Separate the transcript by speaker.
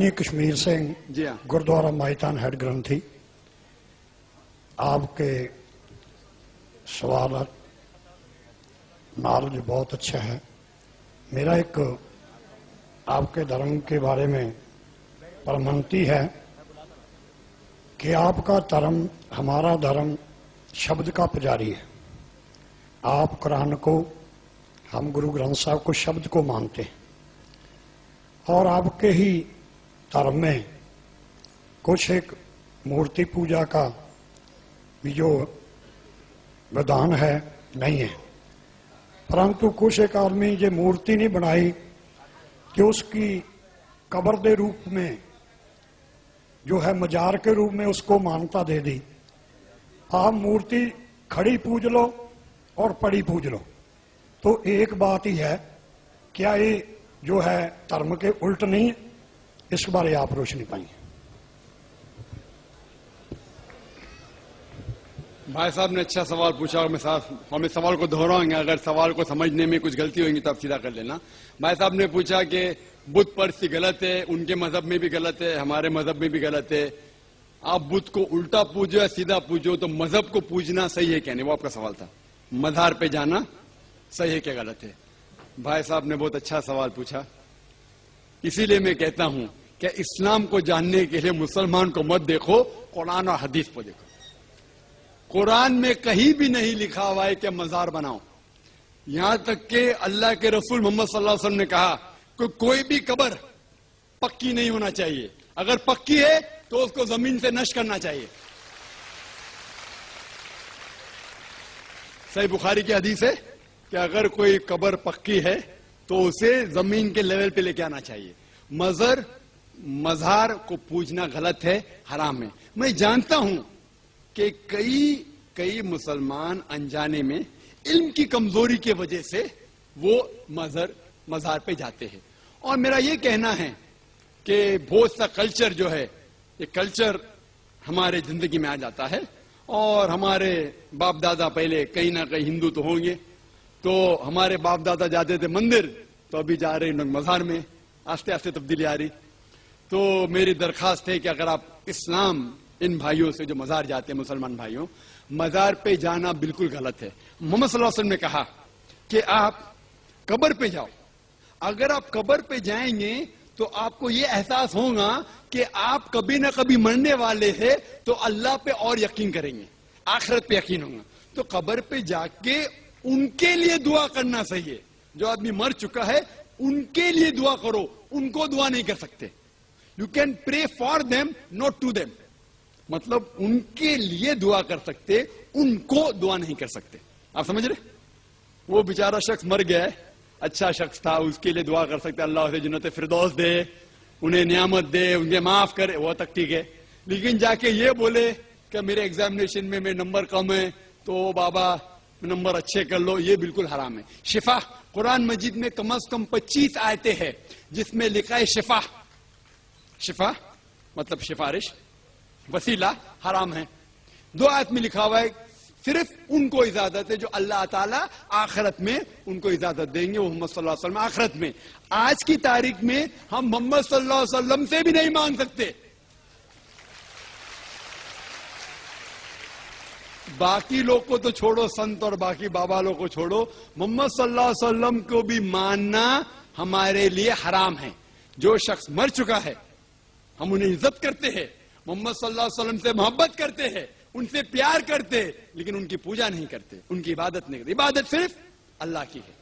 Speaker 1: ਗਿਆਨੀ ਕਸ਼ਮੀਰ ਸਿੰਘ
Speaker 2: ਜੀ ਹਾਂ
Speaker 1: ਗੁਰਦੁਆਰਾ ਮਾਈਤਾਨ ਹੈਡ ਗ੍ਰੰਥੀ आपके सवाल नॉलेज बहुत अच्छा है। मेरा एक आपके धर्म के बारे में प्रमाणति है कि आपका धर्म हमारा धर्म शब्द का पुजारी है। आप कुरान को, हम गुरु ग्रंथ साहब को शब्द को मानते हैं और आपके ही धर्म में कुछ एक मूर्ति पूजा का भी जो विधान है नहीं है, परंतु कुछ एक आदमी ये मूर्ति नहीं बनाई कि उसकी कब्र के रूप में जो है मजार के रूप में उसको मान्यता दे दी। आप मूर्ति खड़ी पूज लो और पड़ी पूज लो, तो एक बात ही है, क्या ये जो है धर्म के उल्ट नहीं है? इस बारे आप रोशनी पाइए।
Speaker 2: भाई साहब ने अच्छा सवाल पूछा और हमें सवाल को दोहराएंगे, अगर सवाल को समझने में कुछ गलती होगी तो आप सीधा कर लेना। भाई साहब ने पूछा कि बुत परस्ती गलत है, उनके मजहब में भी गलत है, हमारे मजहब में भी गलत है। आप बुत को उल्टा पूजो या सीधा पूजो, तो मजहब को पूजना सही है क्या नहीं, वो आपका सवाल था। मज़ार पे जाना सही है क्या गलत है? भाई साहब ने बहुत अच्छा सवाल पूछा। इसीलिए मैं कहता हूं कि इस्लाम को जानने के लिए मुसलमान को मत देखो, कुरान और हदीस को देखो। कुरान में कहीं भी नहीं लिखा हुआ है कि मजार बनाओ। यहां तक कि अल्लाह के रसूल मोहम्मद सल्लल्लाहु अलैहि वसल्लम ने कहा कि कोई भी कब्र पक्की नहीं होना चाहिए, अगर पक्की है तो उसको जमीन से नष्ट करना चाहिए। सही बुखारी की हदीस है कि अगर कोई कब्र पक्की है तो उसे जमीन के लेवल पे लेके आना चाहिए। मजार को पूजना गलत है, हराम है। मैं जानता हूं कि कई मुसलमान अनजाने में इल्म की कमजोरी की वजह से वो मजार पे जाते हैं। और मेरा ये कहना है कि बहुत सा कल्चर जो है, ये कल्चर हमारे जिंदगी में आ जाता है और हमारे बाप दादा पहले कहीं ना कहीं हिंदू तो होंगे, तो हमारे बाप दादा जाते थे मंदिर, तो अभी जा रहे हैं मजार में। आस्ते आस्ते तब्दीली आ रही। तो मेरी दरखास्त है कि अगर आप इस्लाम इन भाइयों से जो मजार जाते हैं, मुसलमान भाइयों, मजार पे जाना बिल्कुल गलत है। मोहम्मद सल्लल्लाहु अलैहि वसल्लम ने कहा कि आप कब्र पे जाओ। अगर आप कब्र पे जाएंगे तो आपको ये एहसास होगा कि आप कभी ना कभी मरने वाले हैं, तो अल्लाह पे और यकीन करेंगे, आखिरत पे यकीन होगा। तो कब्र पे जाके उनके लिए दुआ करना सही है। जो आदमी मर चुका है उनके लिए दुआ करो, उनको दुआ नहीं कर सकते। You can pray for them, not to them. मतलब उनके लिए दुआ कर सकते, उनको दुआ नहीं कर सकते। आप समझ रहे? वो बेचारा शख्स मर गया है, अच्छा शख्स था, उसके लिए दुआ कर सकते, अल्लाह उसे जन्नत फिरदौस दे, उन्हें नियामत दे, उन्हें माफ करे, वो तक ठीक है। लेकिन जाके ये बोले कि मेरे एग्जामिनेशन में मेरे नंबर कम है, तो बाबा नंबर अच्छे कर लो, ये बिल्कुल हराम है। शिफा, कुरान मजीद में कम से कम 25 आयतें हैं जिसमें लिखा है शिफा। शिफा मतलब सिफारिश, वसीला हराम है। 2 आयत में लिखा हुआ है सिर्फ उनको इजाजत है जो अल्लाह ताला आखिरत में उनको इजाजत देंगे, वो मोहम्मद सल्लल्लाहु अलैहि वसल्लम आखिरत में। आज की तारीख में हम मोहम्मद सल्लल्लाहु अलैहि वसल्लम से भी नहीं मांग सकते। बाकी लोग को तो छोड़ो, संत और बाकी बाबा लोग को छोड़ो, मोहम्मद सल्लल्लाहु अलैहि वसल्लम को भी मानना हमारे लिए हराम है। जो शख्स मर चुका है हम उन्हें इज्जत करते हैं, मोहम्मद सल्लल्लाहु अलैहि वसल्लम से मोहब्बत करते हैं, उनसे प्यार करते हैं, लेकिन उनकी पूजा नहीं करते, उनकी इबादत नहीं करते। इबादत सिर्फ अल्लाह की है।